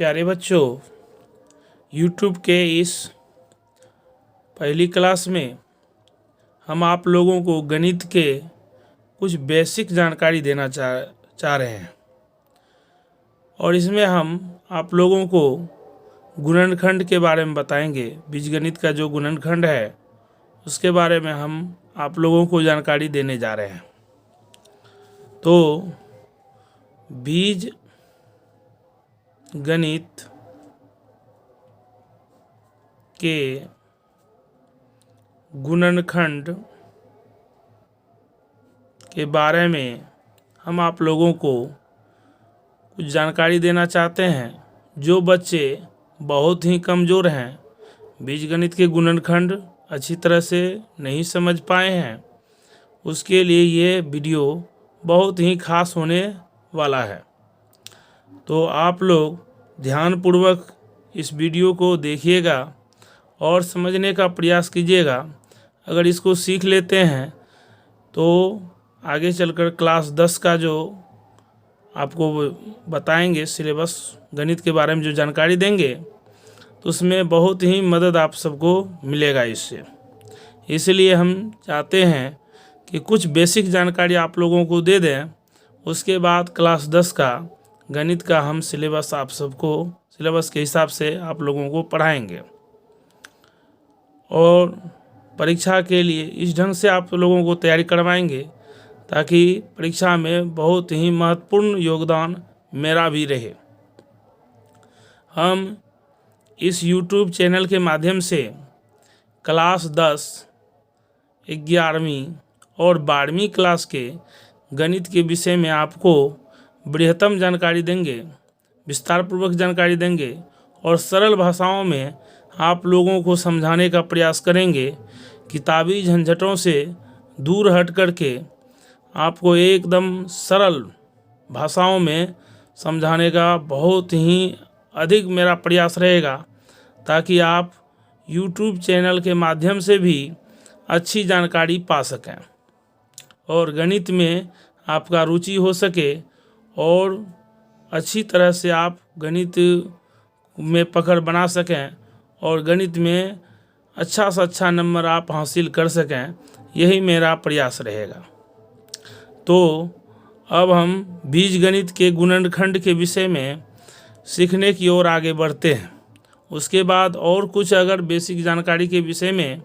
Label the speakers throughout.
Speaker 1: प्यारे बच्चों, YouTube के इस पहली क्लास में हम आप लोगों को गणित के कुछ बेसिक जानकारी देना चाह रहे हैं और इसमें हम आप लोगों को गुणनखंड के बारे में बताएंगे। बीजगणित का जो गुणनखंड है उसके बारे में हम आप लोगों को जानकारी देने जा रहे हैं। तो बीज गणित के गुणनखंड के बारे में हम आप लोगों को कुछ जानकारी देना चाहते हैं। जो बच्चे बहुत ही कमज़ोर हैं, बीजगणित के गुणनखंड अच्छी तरह से नहीं समझ पाए हैं, उसके लिए ये वीडियो बहुत ही खास होने वाला है। तो आप लोग ध्यानपूर्वक इस वीडियो को देखिएगा और समझने का प्रयास कीजिएगा। अगर इसको सीख लेते हैं तो आगे चलकर क्लास 10 का जो आपको बताएंगे सिलेबस गणित के बारे में जो जानकारी देंगे तो उसमें बहुत ही मदद आप सबको मिलेगा इससे। इसलिए हम चाहते हैं कि कुछ बेसिक जानकारी आप लोगों को दे दें, उसके बाद क्लास 10 का गणित का हम सिलेबस आप सबको सिलेबस के हिसाब से आप लोगों को पढ़ाएंगे और परीक्षा के लिए इस ढंग से आप लोगों को तैयारी करवाएंगे ताकि परीक्षा में बहुत ही महत्वपूर्ण योगदान मेरा भी रहे। हम इस YouTube चैनल के माध्यम से क्लास 10, 11वीं और 12वीं क्लास के गणित के विषय में आपको बृहत्तम जानकारी देंगे, विस्तारपूर्वक जानकारी देंगे और सरल भाषाओं में आप लोगों को समझाने का प्रयास करेंगे। किताबी झंझटों से दूर हट करके आपको एकदम सरल भाषाओं में समझाने का बहुत ही अधिक मेरा प्रयास रहेगा ताकि आप YouTube चैनल के माध्यम से भी अच्छी जानकारी पा सकें और गणित में आपका रुचि हो सके और अच्छी तरह से आप गणित में पकड़ बना सकें और गणित में अच्छा से अच्छा नंबर आप हासिल कर सकें, यही मेरा प्रयास रहेगा। तो अब हम बीजगणित के गुणनखंड के विषय में सीखने की ओर आगे बढ़ते हैं। उसके बाद और कुछ अगर बेसिक जानकारी के विषय में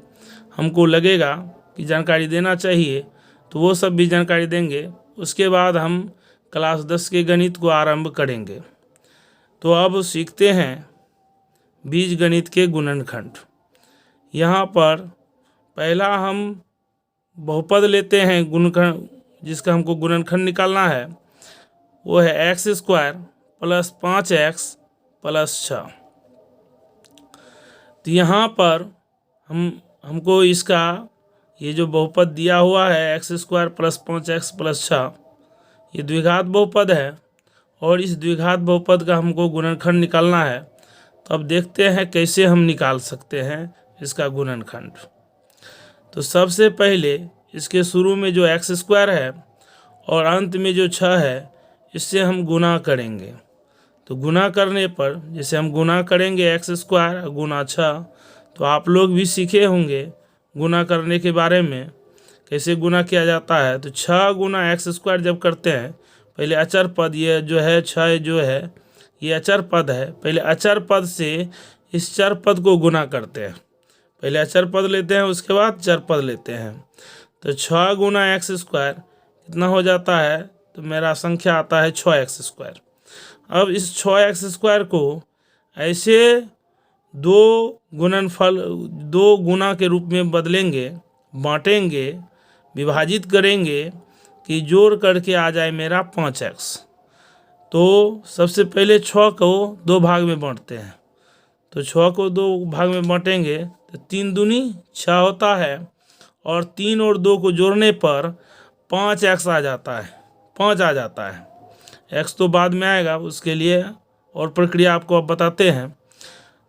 Speaker 1: हमको लगेगा कि जानकारी देना चाहिए तो वो सब भी जानकारी देंगे। उसके बाद हम क्लास 10 के गणित को आरंभ करेंगे। तो अब सीखते हैं बीजगणित के गुणनखंड। यहाँ पर पहला हम बहुपद लेते हैं गुणनखंड, जिसका हमको गुणनखंड निकालना है, वो है x² + 5x + 6। तो यहाँ पर हमको इसका ये जो बहुपद दिया हुआ है x² + 5x + 6, ये द्विघात बहुपद है और इस द्विघात बहुपद का हमको गुणनखंड निकालना है। तो अब देखते हैं कैसे हम निकाल सकते हैं इसका गुणनखंड। तो सबसे पहले इसके शुरू में जो x² है और अंत में जो 6 है, इससे हम गुना करेंगे। तो गुना करने पर जैसे हम गुना करेंगे x² × 6, तो आप लोग भी सीखे होंगे गुना करने के बारे में, कैसे गुना किया जाता है। तो 6 × x² जब करते हैं, पहले अचर पद, ये जो है 6 जो है ये अचर पद है, पहले अचर पद से इस चर पद को गुना करते हैं। पहले अचर पद लेते हैं, उसके बाद चर पद लेते हैं। तो 6 × x² कितना हो जाता है, तो मेरा संख्या आता है 6x²। अब इस 6x² को ऐसे दो गुना के रूप में बदलेंगे, बांटेंगे, विभाजित करेंगे कि जोड़ करके आ जाए मेरा 5x। तो सबसे पहले 6 को 2 भाग में बांटते हैं। तो 6 को 2 भाग में बांटेंगे तो 3 दूनी 6 होता है और 3 और 2 को जोड़ने पर 5x आ जाता है, 5 आ जाता है। x तो बाद में आएगा, उसके लिए और प्रक्रिया आपको अब बताते हैं।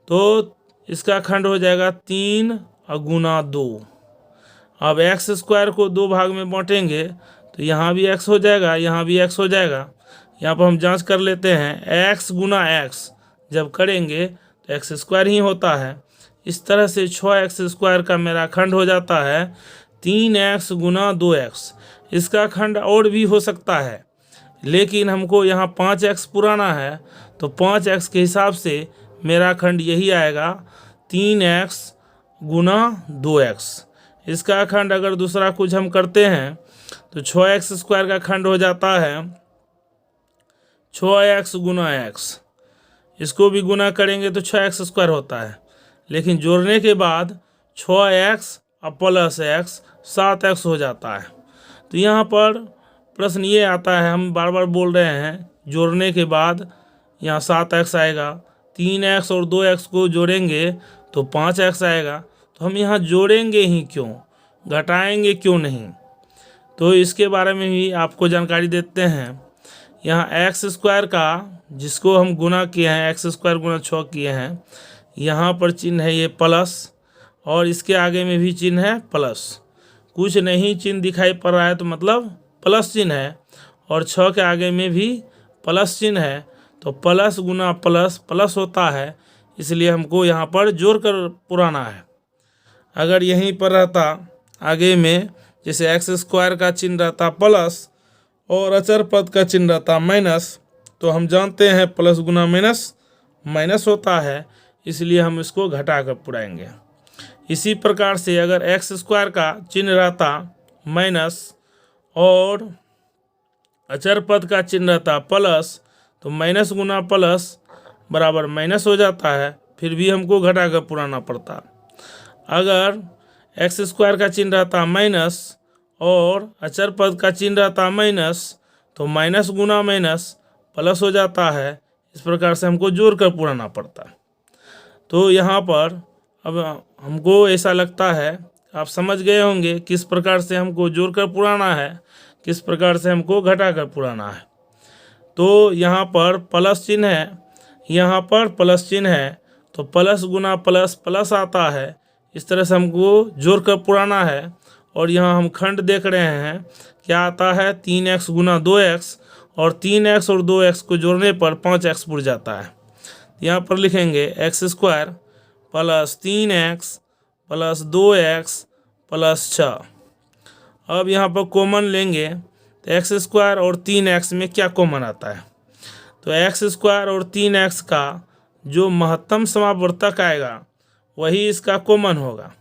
Speaker 1: तो इसका खंड हो जाएगा 3 × 2। अब x² को 2 भाग में बांटेंगे तो यहाँ भी x हो जाएगा, यहाँ भी x हो जाएगा। यहाँ पर हम जांच कर लेते हैं, x × x जब करेंगे तो एक्स स्क्वायर ही होता है। इस तरह से 6x स्क्वायर का मेरा खंड हो जाता है 3x गुना 2x। इसका खंड और भी हो सकता है, लेकिन हमको यहाँ 5x पुराना है, तो 5x के हिसाब से मेरा खंड यही आएगा 3x गुना 2x। इसका खंड अगर दूसरा कुछ हम करते हैं तो 6x स्क्वायर का खंड हो जाता है 6x गुना x। इसको भी गुना करेंगे तो 6x स्क्वायर होता है, लेकिन जोड़ने के बाद 6x और प्लस x 7x हो जाता है। तो यहाँ पर प्रश्न ये आता है, हम बार बार बोल रहे हैं, जोड़ने के बाद यहाँ 7x आएगा, 3x और 2x को जोड़ेंगे तो 5x आएगा। तो हम यहाँ जोड़ेंगे ही क्यों, घटाएंगे क्यों नहीं? तो इसके बारे में भी आपको जानकारी देते हैं। यहाँ एक्स स्क्वायर का जिसको हम गुना किए हैं, एक्स स्क्वायर गुना 6 किए हैं, यहाँ पर चिन्ह है ये प्लस, और इसके आगे में भी चिन्ह है प्लस। कुछ नहीं चिन्ह दिखाई पड़ रहा है तो मतलब प्लस चिन्ह है, और 6 के आगे में भी प्लस चिन्ह है, तो प्लस गुना प्लस प्लस होता है, इसलिए हमको यहाँ पर जोड़ कर पुराना है। अगर यहीं पर रहता आगे में, जैसे एक्स स्क्वायर का चिन्ह रहता प्लस और अचर पद का चिन्ह रहता माइनस, तो हम जानते हैं प्लस गुना माइनस माइनस होता है, इसलिए हम इसको घटा कर पुराएंगे। इसी प्रकार से अगर एक्स स्क्वायर का चिन्ह रहता माइनस और अचर पद का चिन्ह रहता प्लस, तो माइनस गुना प्लस बराबर माइनस हो जाता है, फिर भी हमको घटा कर पुराना पड़ता। अगर एक्स स्क्वायर का चिन्ह रहता माइनस और अचर पद का चिन्ह रहता माइनस, तो माइनस गुना माइनस प्लस हो जाता है। इस प्रकार से हमको जोड़ कर पुराना पड़ता। तो यहाँ पर अब हमको ऐसा लगता है, आप समझ गए होंगे किस प्रकार से हमको जोड़ कर पुराना है, किस प्रकार से हमको घटा कर पुराना है। तो यहाँ पर प्लस चिन्ह है, यहाँ पर प्लस चिन्ह है, तो प्लस गुना प्लस प्लस आता है। इस तरह से हमको जोड़ कर पुराना है। और यहाँ हम खंड देख रहे हैं, क्या आता है 3x गुना 2x, और 3x और 2x को जोड़ने पर 5x पुर जाता है। यहाँ पर लिखेंगे x square plus 3x plus 2x plus 6। अब यहाँ पर कॉमन लेंगे तो एक्स स्क्वायर और 3x में क्या कॉमन आता है, तो एक्स स्क्वायर और 3x का जो महत्तम समावर्तक आएगा वही इसका कॉमन होगा।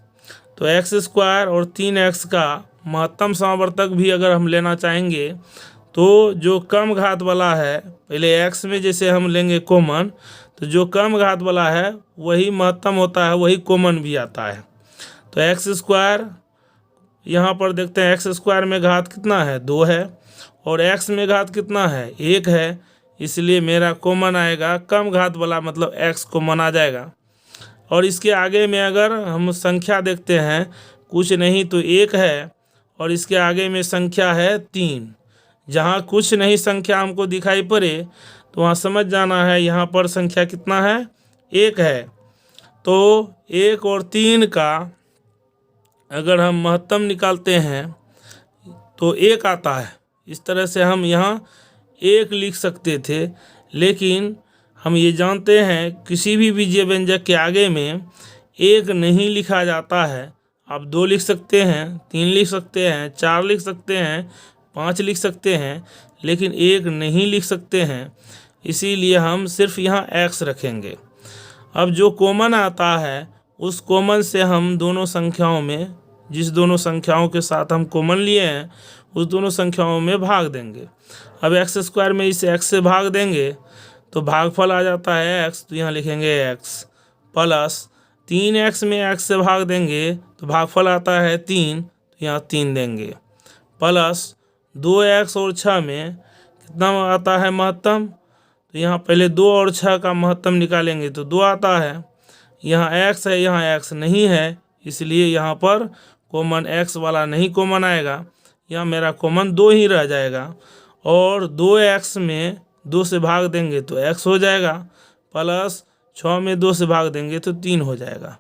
Speaker 1: तो एक्स स्क्वायर और 3x का महत्तम समावर्तक भी अगर हम लेना चाहेंगे तो जो कम घात वाला है, पहले x में जैसे हम लेंगे कॉमन, तो जो कम घात वाला है वही महत्तम होता है, वही कॉमन भी आता है। तो एक्स स्क्वायर यहाँ पर देखते हैं, एक्स स्क्वायर में घात कितना है 2 है, और x में घात कितना है 1 है, इसलिए मेरा कॉमन आएगा कम घात वाला, मतलब x कॉमन आ जाएगा। और इसके आगे में अगर हम संख्या देखते हैं, कुछ नहीं तो 1 है, और इसके आगे में संख्या है 3। जहाँ कुछ नहीं संख्या हमको दिखाई पड़े तो वहाँ समझ जाना है यहाँ पर संख्या कितना है 1 है। तो 1 और 3 का अगर हम महत्तम निकालते हैं तो 1 आता है। इस तरह से हम यहाँ 1 लिख सकते थे, लेकिन हम ये जानते हैं किसी भी बीजीय व्यंजक के आगे में 1 नहीं लिखा जाता है। आप 2 लिख सकते हैं, 3 लिख सकते हैं, 4 लिख सकते हैं, 5 लिख सकते हैं, लेकिन 1 नहीं लिख सकते हैं। इसीलिए हम सिर्फ यहाँ x रखेंगे। अब जो कॉमन आता है उस कॉमन से हम दोनों संख्याओं में, जिस दोनों संख्याओं के साथ हम कॉमन लिए हैं उस दोनों संख्याओं में भाग देंगे। अब एक्स स्क्वायर में इसे x से भाग देंगे तो भागफल आ जाता है x, तो यहाँ लिखेंगे x प्लस 3x में x से भाग देंगे तो भागफल आता है 3, तो यहाँ 3 देंगे, प्लस 2x और 6 में कितना आता है महत्तम, तो यहाँ पहले 2 और 6 का महत्तम निकालेंगे तो 2 आता है। यहाँ x है, यहाँ x नहीं है, इसलिए यहाँ पर कॉमन x वाला नहीं कॉमन आएगा, यहाँ मेरा कॉमन 2 ही रह जाएगा। और 2x में 2 से भाग देंगे तो x हो जाएगा, प्लस 6 में 2 से भाग देंगे तो 3 हो जाएगा।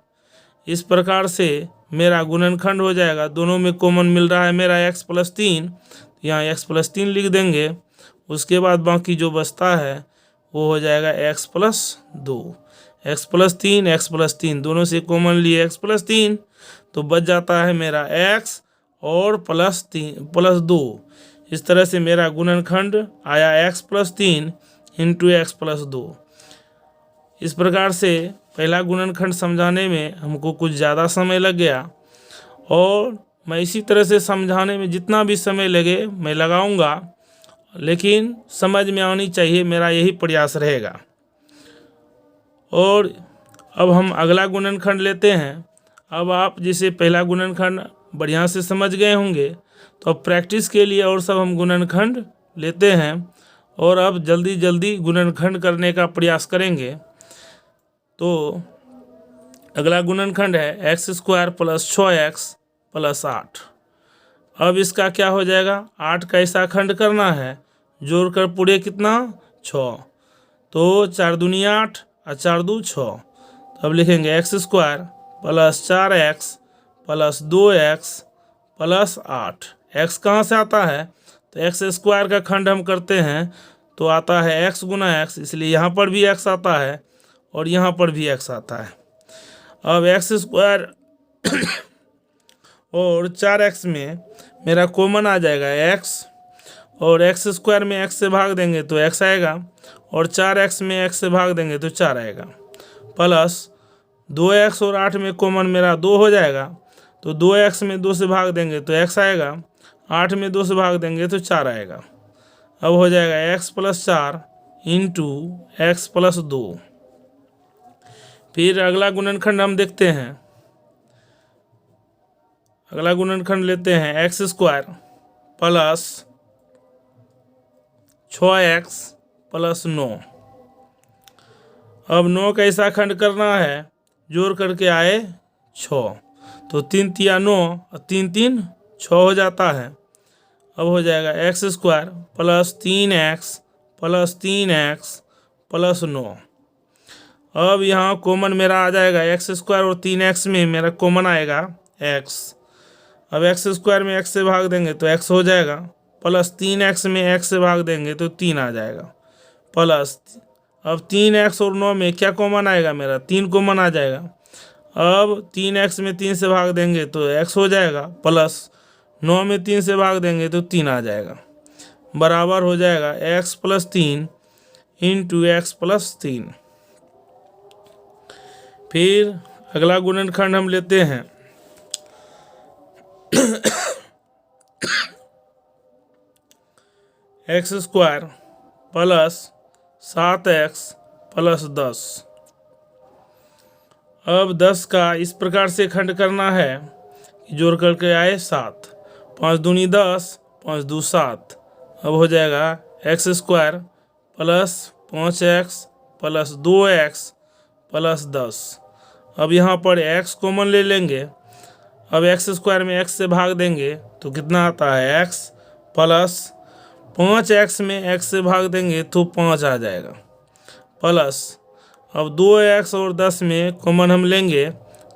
Speaker 1: इस प्रकार से मेरा गुणनखंड हो जाएगा। दोनों में कॉमन मिल रहा है मेरा x प्लस 3, यहाँ x प्लस 3 लिख देंगे। उसके बाद बाकी जो बचता है वो हो जाएगा x+2। x+3 x+3 दोनों से कॉमन लिए x+3, तो बच जाता है मेरा x और +2। इस तरह से मेरा गुणनखंड आया x+3 इंटू x+2। इस प्रकार से पहला गुणनखंड समझाने में हमको कुछ ज़्यादा समय लग गया, और मैं इसी तरह से समझाने में जितना भी समय लगे मैं लगाऊंगा, लेकिन समझ में आनी चाहिए, मेरा यही प्रयास रहेगा। और अब हम अगला गुणनखंड लेते हैं। अब आप जैसे पहला गुणनखंड बढ़िया से समझ गए होंगे, तो अब प्रैक्टिस के लिए और सब हम गुणनखंड लेते हैं, और अब जल्दी जल्दी गुणनखंड करने का प्रयास करेंगे। तो अगला गुणनखंड है x² + 6x + 8। अब इसका क्या हो जाएगा, 8 का ऐसा खंड करना है, जोड़कर पूरे कितना 6, तो 4 दूनी 8 और 4 दू 6। तो अब लिखेंगे x² + 4x + 2x + 8। x कहाँ से आता है, तो x² का खंड हम करते हैं तो आता है x गुना x, इसलिए यहाँ पर भी x आता है और यहाँ पर भी x आता है। अब x² और 4x में मेरा कॉमन आ जाएगा x, और x² में x से भाग देंगे तो x आएगा, और 4x में x से भाग देंगे तो 4 आएगा, प्लस 2x और 8 में कॉमन मेरा 2 हो जाएगा, तो 2x में 2 से भाग देंगे तो x आएगा, 8 में 2 से भाग देंगे तो 4 आएगा। अब हो जाएगा x+4 इंटू x+2। फिर अगला गुणनखंड हम देखते हैं। अगला गुणनखंड लेते हैं x² + 6x + 9। अब 9 का ऐसा खंड करना है, जोड़ करके आए 6, तो 3 तिया 9 और 3 3 6 हो जाता है। अब हो जाएगा x² + 3x + 3x + 9। अब यहाँ कॉमन मेरा आ जाएगा x² और 3x में मेरा कॉमन आएगा x। अब x² में x से भाग देंगे तो x हो जाएगा, प्लस 3x में x से भाग देंगे तो 3 आ जाएगा, प्लस अब 3x और 9 में क्या कॉमन आएगा, मेरा 3 कॉमन आ जाएगा। अब 3x में 3 से भाग देंगे तो x हो जाएगा, प्लस 9 में 3 से भाग देंगे तो 3 आ जाएगा, बराबर हो जाएगा x+3 इंटू x+3। फिर अगला गुणनखंड हम लेते हैं x² + 7x + 10। अब 10 का इस प्रकार से खंड करना है कि जोड़ करके आए 7, 5 दूनी 10, 5 दू 7। अब हो जाएगा x² + 5x + 2x + 10। अब यहाँ पर x कॉमन ले लेंगे। अब x² में x से भाग देंगे तो कितना आता है x, प्लस 5x में x से भाग देंगे तो 5 आ जाएगा, प्लस अब 2x और 10 में कॉमन हम लेंगे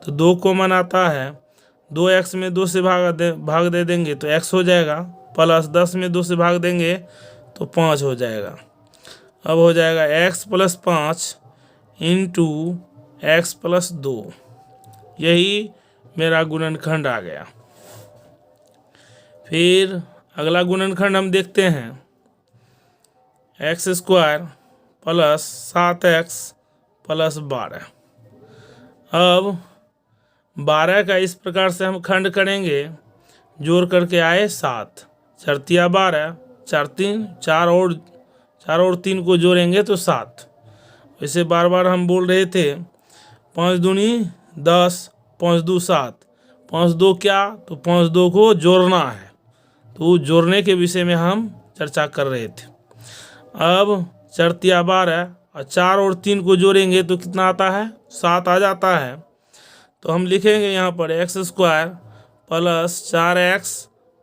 Speaker 1: तो 2 कॉमन आता है, 2x में 2 से भाग दे देंगे तो x हो जाएगा, प्लस 10 में 2 से भाग देंगे तो 5 हो जाएगा। अब हो जाएगा x+5 इंटू x+2। यही मेरा गुणनखंड आ गया। फिर अगला गुणनखंड हम देखते हैं x² + 7x + 12। अब 12 का इस प्रकार से हम खंड करेंगे, जोड़ करके आए 7, 4 तिया 12, 4 3 4 और 3 को जोड़ेंगे तो 7। वैसे बार बार हम बोल रहे थे 5 दूनी 10, 5 दू 7, 5 दो क्या, तो 5 दो को जोड़ना है, तो जोड़ने के विषय में हम चर्चा कर रहे थे। अब 4 तिया 12 और 4 और 3 को जोड़ेंगे तो कितना आता है, 7 आ जाता है। तो हम लिखेंगे यहाँ पर x² + 4x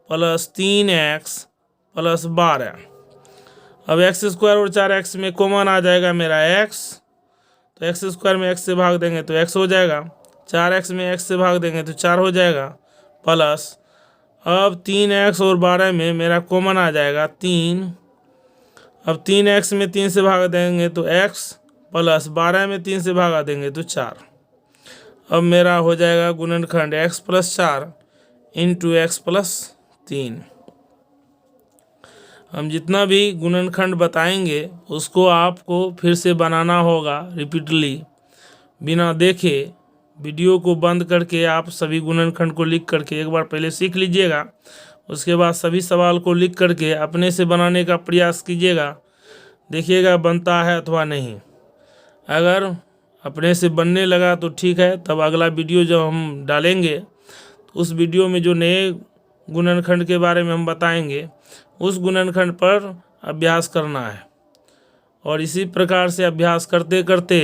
Speaker 1: + 3x + 12। अब x² और 4x में कॉमन आ जाएगा मेरा x, तो x² में x से भाग देंगे तो x हो जाएगा, 4x में x से भाग देंगे तो 4 हो जाएगा, प्लस अब 3x और 12 में मेरा कॉमन आ जाएगा 3। अब 3x में 3 से भागा देंगे तो x प्लस 12 में 3 से भागा देंगे तो 4। अब मेरा हो जाएगा गुणनखंड x plus 4 into x plus 3। हम जितना भी गुणनखंड बताएंगे उसको आपको फिर से बनाना होगा रिपीटली, बिना देखे। वीडियो को बंद करके आप सभी गुणनखंड को लिख करके एक बार पहले सीख लीजिएगा, उसके बाद सभी सवाल को लिख करके अपने से बनाने का प्रयास कीजिएगा, देखिएगा बनता है अथवा नहीं। अगर अपने से बनने लगा तो ठीक है, तब अगला वीडियो जब हम डालेंगे उस वीडियो में जो नए गुणनखंड के बारे में हम बताएंगे उस गुणनखंड पर अभ्यास करना है। और इसी प्रकार से अभ्यास करते करते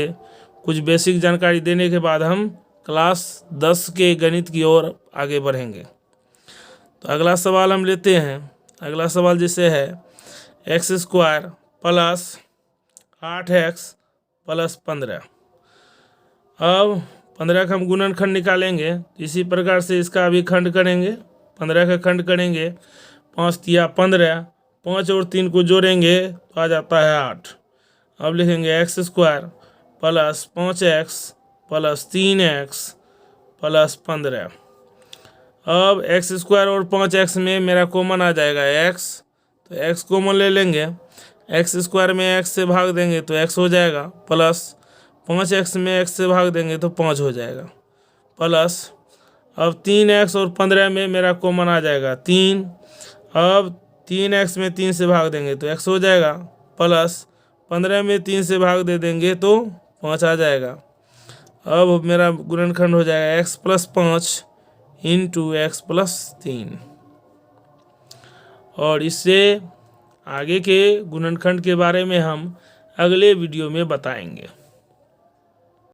Speaker 1: कुछ बेसिक जानकारी देने के बाद हम क्लास 10 के गणित की ओर आगे बढ़ेंगे। तो अगला सवाल हम लेते हैं। अगला सवाल जैसे है x² प्लस 8x प्लस 15। अब 15 का हम गुणनखंड निकालेंगे, इसी प्रकार से इसका भी खंड करेंगे। 15 का खंड करेंगे, 5 तिया 15, 5 और 3 को जोड़ेंगे तो आ जाता है 8। अब लिखेंगे x² plus 5x plus 3x plus 15। अब x² और 5x में मेरा कॉमन आ जाएगा x, तो x कॉमन ले लेंगे। x² में x से भाग देंगे तो x हो जाएगा, प्लस 5x में x से भाग देंगे तो 5 हो जाएगा, प्लस अब 3x और 15 में मेरा कॉमन आ जाएगा 3। अब 3x में 3 से भाग देंगे तो x हो जाएगा, प्लस 15 में 3 से भाग दे देंगे तो 5 आ जाएगा। अब मेरा गुणनखंड हो जाएगा x plus 5 into x plus 3। और इससे आगे के गुणनखंड के बारे में हम अगले वीडियो में बताएंगे।